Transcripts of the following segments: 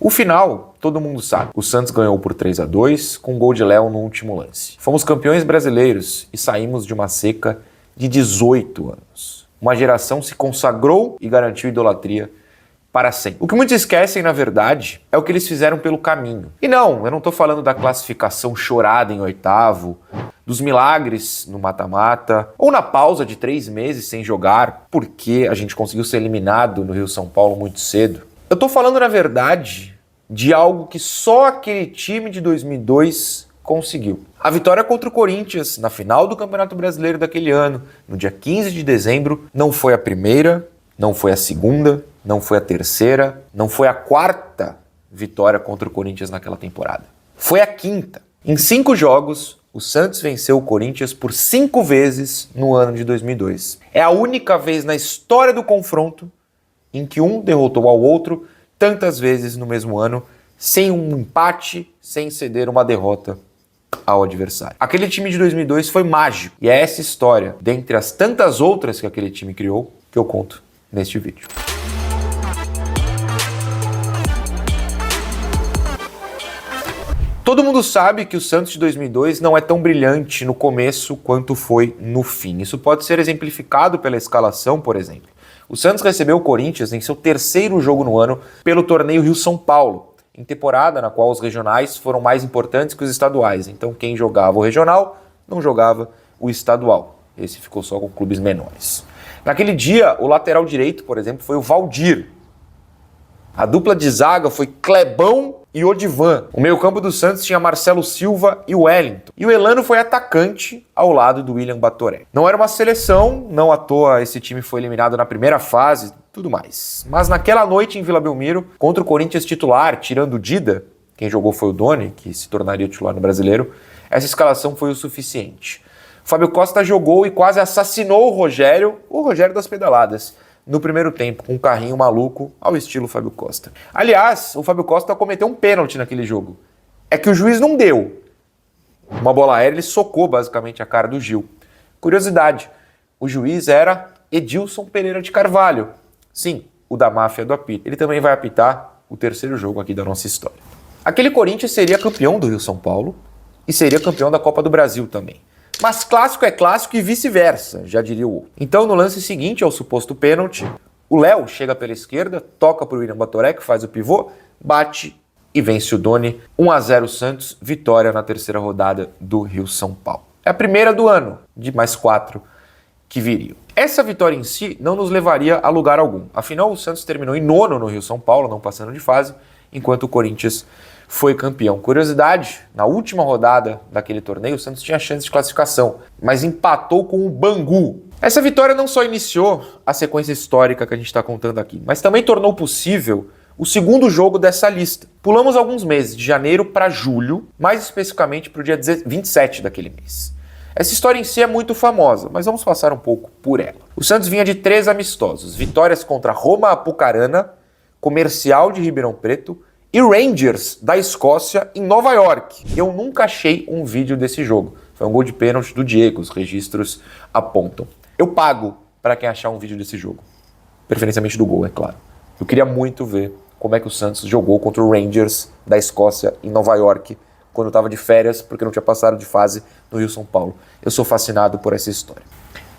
O final, todo mundo sabe. O Santos ganhou por 3-2 com um gol de Léo no último lance. Fomos campeões brasileiros e saímos de uma seca de 18 anos. Uma geração se consagrou e garantiu idolatria para sempre. O que muitos esquecem, na verdade, é o que eles fizeram pelo caminho. E não, eu não estou falando da classificação chorada em oitavo, dos milagres no mata-mata, ou na pausa de 3 meses sem jogar, porque a gente conseguiu ser eliminado no Rio-São Paulo muito cedo. Eu estou falando, na verdade, de algo que só aquele time de 2002 conseguiu. A vitória contra o Corinthians na final do Campeonato Brasileiro daquele ano, no dia 15 de dezembro, não foi a primeira, não foi a segunda, não foi a terceira, não foi a quarta vitória contra o Corinthians naquela temporada. Foi a quinta. Em 5 jogos, o Santos venceu o Corinthians por 5 vezes no ano de 2002. É a única vez na história do confronto em que um derrotou ao outro tantas vezes no mesmo ano, sem um empate, sem ceder uma derrota ao adversário. Aquele time de 2002 foi mágico, e é essa história, dentre as tantas outras que aquele time criou, que eu conto neste vídeo. Todo mundo sabe que o Santos de 2002 não é tão brilhante no começo quanto foi no fim. Isso pode ser exemplificado pela escalação, por exemplo. O Santos recebeu o Corinthians em seu 3º jogo no ano pelo torneio Rio-São Paulo, em temporada na qual os regionais foram mais importantes que os estaduais. Então quem jogava o regional não jogava o estadual. Esse ficou só com clubes menores. Naquele dia, o lateral direito, por exemplo, foi o Valdir. A dupla de zaga foi Clebão e Odivan. O meio-campo do Santos tinha Marcelo Silva e Wellington. E o Elano foi atacante ao lado do William Batoré. Não era uma seleção, não à toa esse time foi eliminado na primeira fase, tudo mais. Mas naquela noite em Vila Belmiro, contra o Corinthians titular, tirando o Dida, quem jogou foi o Doni, que se tornaria titular no Brasileiro, essa escalação foi o suficiente. O Fábio Costa jogou e quase assassinou o Rogério das pedaladas, no primeiro tempo, com um carrinho maluco ao estilo Fábio Costa. Aliás, o Fábio Costa cometeu um pênalti naquele jogo. É que o juiz não deu. Uma bola aérea, ele socou basicamente a cara do Gil. Curiosidade, o juiz era Edilson Pereira de Carvalho. Sim, o da máfia do apito. Ele também vai apitar o 3º jogo aqui da nossa história. Aquele Corinthians seria campeão do Rio-São Paulo e seria campeão da Copa do Brasil também. Mas clássico é clássico e vice-versa, já diria o outro. Então, no lance seguinte ao suposto pênalti, o Léo chega pela esquerda, toca para o William Batoré, que faz o pivô, bate e vence o Doni. 1-0 Santos, vitória na 3ª rodada do Rio-São Paulo. É a primeira do ano, de mais 4 que viriam. Essa vitória em si não nos levaria a lugar algum. Afinal, o Santos terminou em 9º no Rio-São Paulo, não passando de fase, enquanto o Corinthians foi campeão. Curiosidade, na última rodada daquele torneio, o Santos tinha chance de classificação, mas empatou com o Bangu. Essa vitória não só iniciou a sequência histórica que a gente está contando aqui, mas também tornou possível o 2º jogo dessa lista. Pulamos alguns meses, de janeiro para julho, mais especificamente para o dia 27 daquele mês. Essa história em si é muito famosa, mas vamos passar um pouco por ela. O Santos vinha de 3 amistosos, vitórias contra Roma Apucarana, Comercial de Ribeirão Preto e Rangers da Escócia em Nova York. Eu nunca achei um vídeo desse jogo. Foi um gol de pênalti do Diego, os registros apontam. Eu pago para quem achar um vídeo desse jogo. Preferencialmente do gol, é claro. Eu queria muito ver como é que o Santos jogou contra o Rangers da Escócia em Nova York, quando eu estava de férias, porque não tinha passado de fase no Rio-São Paulo. Eu sou fascinado por essa história.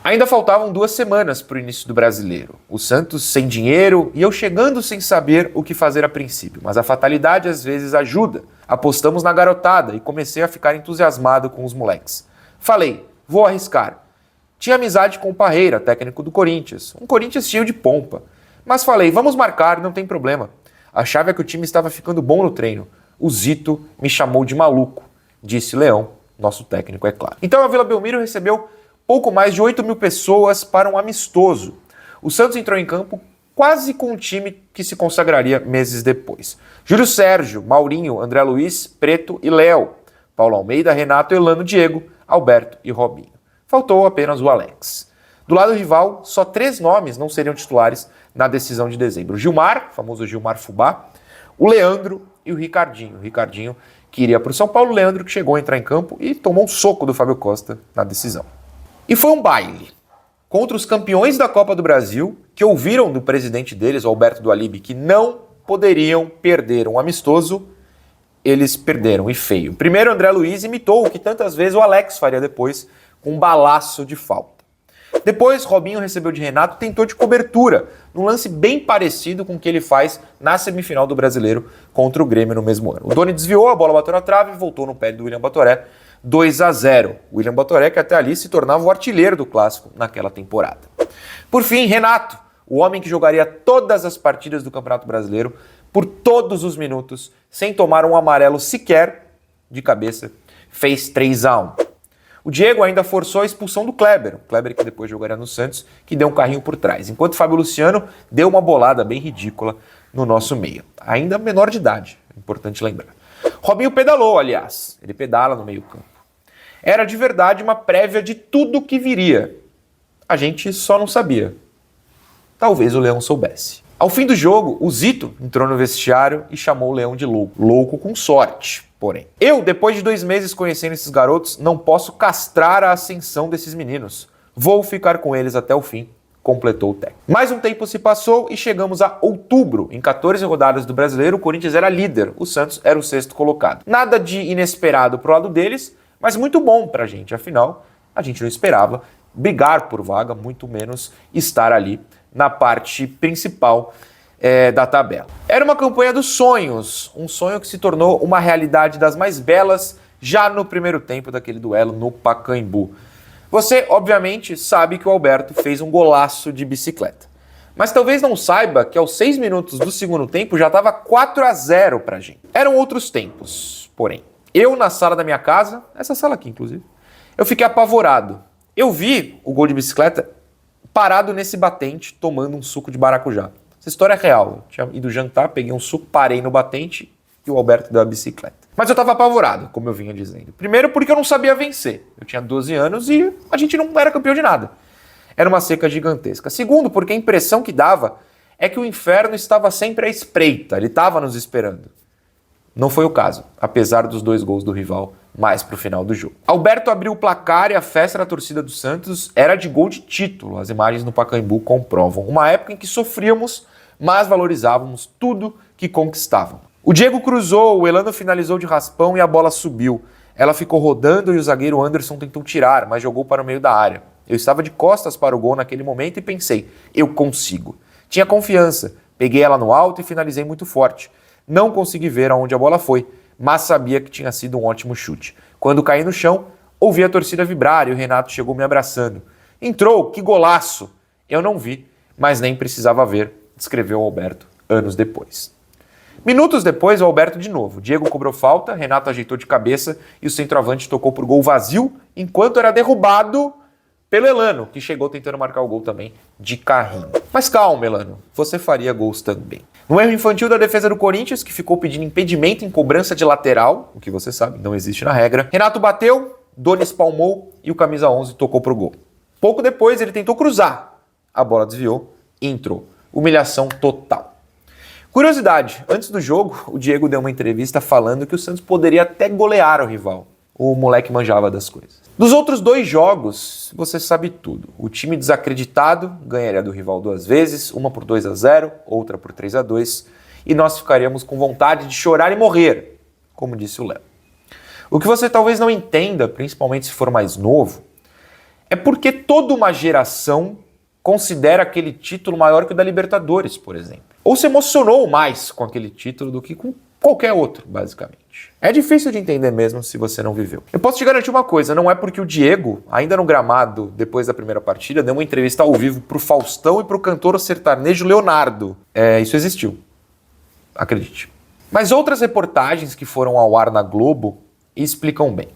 Ainda faltavam 2 semanas para o início do Brasileiro. O Santos sem dinheiro e eu chegando sem saber o que fazer a princípio. Mas a fatalidade às vezes ajuda. Apostamos na garotada e comecei a ficar entusiasmado com os moleques. Falei, vou arriscar. Tinha amizade com o Parreira, técnico do Corinthians. Um Corinthians cheio de pompa. Mas falei, vamos marcar, não tem problema. Achava que o time estava ficando bom no treino. O Zito me chamou de maluco, disse Leão, nosso técnico, é claro. Então a Vila Belmiro recebeu pouco mais de 8 mil pessoas para um amistoso. O Santos entrou em campo quase com um time que se consagraria meses depois. Júlio Sérgio, Maurinho, André Luiz, Preto e Léo. Paulo Almeida, Renato, Elano, Diego, Alberto e Robinho. Faltou apenas o Alex. Do lado rival, só 3 nomes não seriam titulares na decisão de dezembro. Gilmar, famoso Gilmar Fubá, o Leandro e o Ricardinho. O Ricardinho que iria para o São Paulo, o Leandro que chegou a entrar em campo e tomou um soco do Fábio Costa na decisão. E foi um baile contra os campeões da Copa do Brasil, que ouviram do presidente deles, o Alberto Dualib, que não poderiam perder um amistoso, eles perderam, e feio. Primeiro, André Luiz imitou o que tantas vezes o Alex faria depois, com um balaço de falta. Depois, Robinho recebeu de Renato e tentou de cobertura, num lance bem parecido com o que ele faz na semifinal do Brasileiro contra o Grêmio no mesmo ano. O Doni desviou, a bola bateu na trave e voltou no pé do William Batoré, 2-0. William Batoré, que até ali se tornava o artilheiro do Clássico naquela temporada. Por fim, Renato, o homem que jogaria todas as partidas do Campeonato Brasileiro por todos os minutos, sem tomar um amarelo sequer de cabeça, fez 3-1. O Diego ainda forçou a expulsão do Kleber, o Kleber que depois jogaria no Santos, que deu um carrinho por trás, enquanto Fábio Luciano deu uma bolada bem ridícula no nosso meio. Ainda menor de idade, importante lembrar. Robinho pedalou, aliás, ele pedala no meio campo. Era de verdade uma prévia de tudo que viria. A gente só não sabia. Talvez o Leão soubesse. Ao fim do jogo, o Zito entrou no vestiário e chamou o Leão de louco. Louco com sorte, porém. Eu, depois de 2 meses conhecendo esses garotos, não posso castrar a ascensão desses meninos. Vou ficar com eles até o fim, completou o técnico. Mais um tempo se passou e chegamos a outubro. Em 14 rodadas do Brasileiro, o Corinthians era líder, o Santos era o 6º colocado. Nada de inesperado pro lado deles, mas muito bom pra gente. Afinal, a gente não esperava brigar por vaga, muito menos estar ali na parte principal da tabela. Era uma campanha dos sonhos, um sonho que se tornou uma realidade das mais belas já no primeiro tempo daquele duelo no Pacaembu. Você, obviamente, sabe que o Alberto fez um golaço de bicicleta. Mas talvez não saiba que aos 6 minutos do segundo tempo já estava 4-0 pra gente. Eram outros tempos, porém. Eu, na sala da minha casa, essa sala aqui, inclusive, eu fiquei apavorado. Eu vi o gol de bicicleta parado nesse batente, tomando um suco de maracujá. Essa história é real. Eu tinha ido jantar, peguei um suco, parei no batente e o Alberto deu a bicicleta. Mas eu tava apavorado, como eu vinha dizendo. Primeiro porque eu não sabia vencer. Eu tinha 12 anos e a gente não era campeão de nada. Era uma seca gigantesca. Segundo, porque a impressão que dava é que o inferno estava sempre à espreita. Ele estava nos esperando. Não foi o caso, apesar dos 2 gols do rival mais pro final do jogo. Alberto abriu o placar e a festa da torcida do Santos era de gol de título. As imagens no Pacaembu comprovam. Uma época em que sofríamos, mas valorizávamos tudo que conquistávamos. O Diego cruzou, o Elano finalizou de raspão e a bola subiu. Ela ficou rodando e o zagueiro Anderson tentou tirar, mas jogou para o meio da área. Eu estava de costas para o gol naquele momento e pensei, eu consigo. Tinha confiança, peguei ela no alto e finalizei muito forte. Não consegui ver aonde a bola foi, mas sabia que tinha sido um ótimo chute. Quando caí no chão, ouvi a torcida vibrar e o Renato chegou me abraçando. Entrou, que golaço! Eu não vi, mas nem precisava ver, descreveu o Alberto anos depois. Minutos depois, o Alberto de novo. Diego cobrou falta, Renato ajeitou de cabeça e o centroavante tocou por gol vazio, enquanto era derrubado pelo Elano, que chegou tentando marcar o gol também de carrinho. Mas calma, Elano, você faria gols também. No erro infantil da defesa do Corinthians, que ficou pedindo impedimento em cobrança de lateral, o que você sabe, não existe na regra, Renato bateu, Doni espalmou e o camisa 11 tocou pro gol. Pouco depois ele tentou cruzar, a bola desviou e entrou. Humilhação total. Curiosidade, antes do jogo, o Diego deu uma entrevista falando que o Santos poderia até golear o rival. O moleque manjava das coisas. Dos outros 2 jogos, você sabe tudo. O time desacreditado ganharia do rival 2 vezes, uma por 2-0, outra por 3-2, e nós ficaríamos com vontade de chorar e morrer, como disse o Léo. O que você talvez não entenda, principalmente se for mais novo, é porque toda uma geração considera aquele título maior que o da Libertadores, por exemplo. Ou se emocionou mais com aquele título do que com qualquer outro, basicamente. É difícil de entender mesmo se você não viveu. Eu posso te garantir uma coisa, não é porque o Diego, ainda no gramado, depois da primeira partida, deu uma entrevista ao vivo pro Faustão e pro cantor sertanejo Leonardo. Isso existiu. Acredite. Mas outras reportagens que foram ao ar na Globo explicam bem.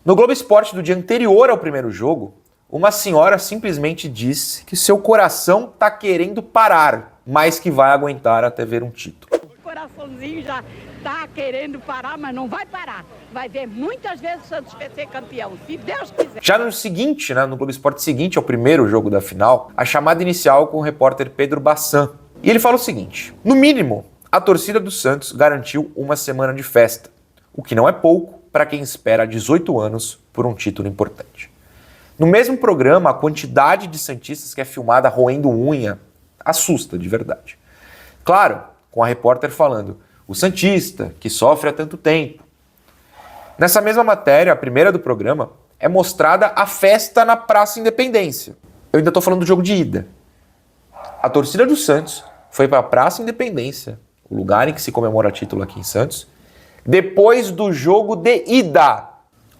No Globo Esporte do dia anterior ao primeiro jogo, uma senhora simplesmente disse que seu coração tá querendo parar, mas que vai aguentar até ver um título. O coraçãozinho já tá querendo parar, mas não vai parar. Vai ver muitas vezes o Santos ser campeão, se Deus quiser. Já no seguinte, no Globo Esporte seguinte ao primeiro jogo da final, a chamada inicial com o repórter Pedro Bassan. E ele fala o seguinte: no mínimo, a torcida do Santos garantiu uma semana de festa, o que não é pouco para quem espera 18 anos por um título importante. No mesmo programa, a quantidade de santistas que é filmada roendo unha assusta de verdade. Claro, com a repórter falando: o santista, que sofre há tanto tempo. Nessa mesma matéria, a primeira do programa, é mostrada a festa na Praça Independência. Eu ainda estou falando do jogo de ida. A torcida do Santos foi para a Praça Independência, o lugar em que se comemora título aqui em Santos, depois do jogo de ida.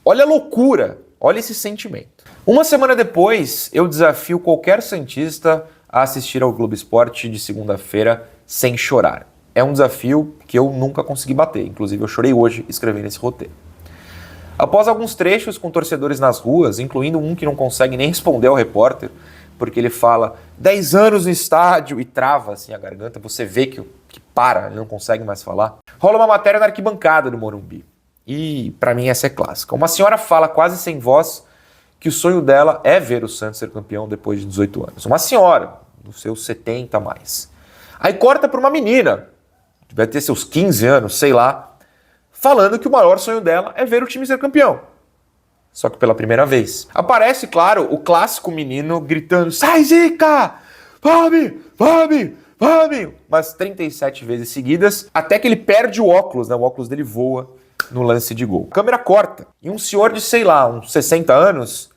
Olha a loucura, olha esse sentimento. Uma semana depois, eu desafio qualquer santista a assistir ao Globo Esporte de segunda-feira sem chorar. É um desafio que eu nunca consegui bater, inclusive eu chorei hoje escrevendo esse roteiro. Após alguns trechos com torcedores nas ruas, incluindo um que não consegue nem responder ao repórter, porque ele fala 10 anos no estádio e trava assim a garganta, você vê que para, ele não consegue mais falar. Rola uma matéria na arquibancada do Morumbi. E pra mim essa é clássica. Uma senhora fala quase sem voz que o sonho dela é ver o Santos ser campeão depois de 18 anos. Uma senhora, dos seus 70 a mais. Aí corta pra uma menina, deve ter seus 15 anos, sei lá, falando que o maior sonho dela é ver o time ser campeão. Só que pela primeira vez. Aparece, claro, o clássico menino gritando: sai, Zica! Vamos, vamos, vamos! Umas 37 vezes seguidas, até que ele perde o óculos, né? O óculos dele voa no lance de gol. A câmera corta e um senhor de, sei lá, uns 60 anos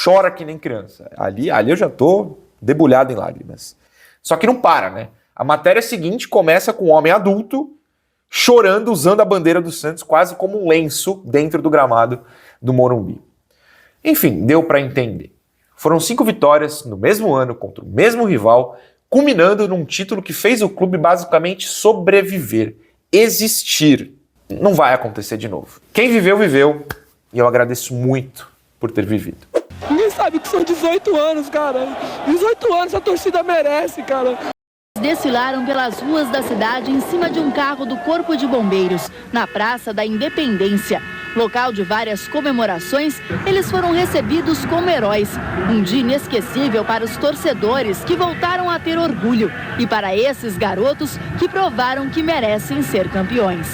chora que nem criança. Ali eu já tô debulhado em lágrimas. Só que não para, né? A matéria seguinte começa com um homem adulto chorando usando a bandeira do Santos quase como um lenço dentro do gramado do Morumbi. Enfim, deu para entender. Foram 5 vitórias no mesmo ano contra o mesmo rival, culminando num título que fez o clube basicamente sobreviver, existir. Não vai acontecer de novo. Quem viveu, viveu, e eu agradeço muito por ter vivido. Ninguém sabe que são 18 anos, cara. 18 anos a torcida merece, cara. Desfilaram pelas ruas da cidade em cima de um carro do Corpo de Bombeiros, na Praça da Independência. Local de várias comemorações, eles foram recebidos como heróis. Um dia inesquecível para os torcedores que voltaram a ter orgulho e para esses garotos que provaram que merecem ser campeões.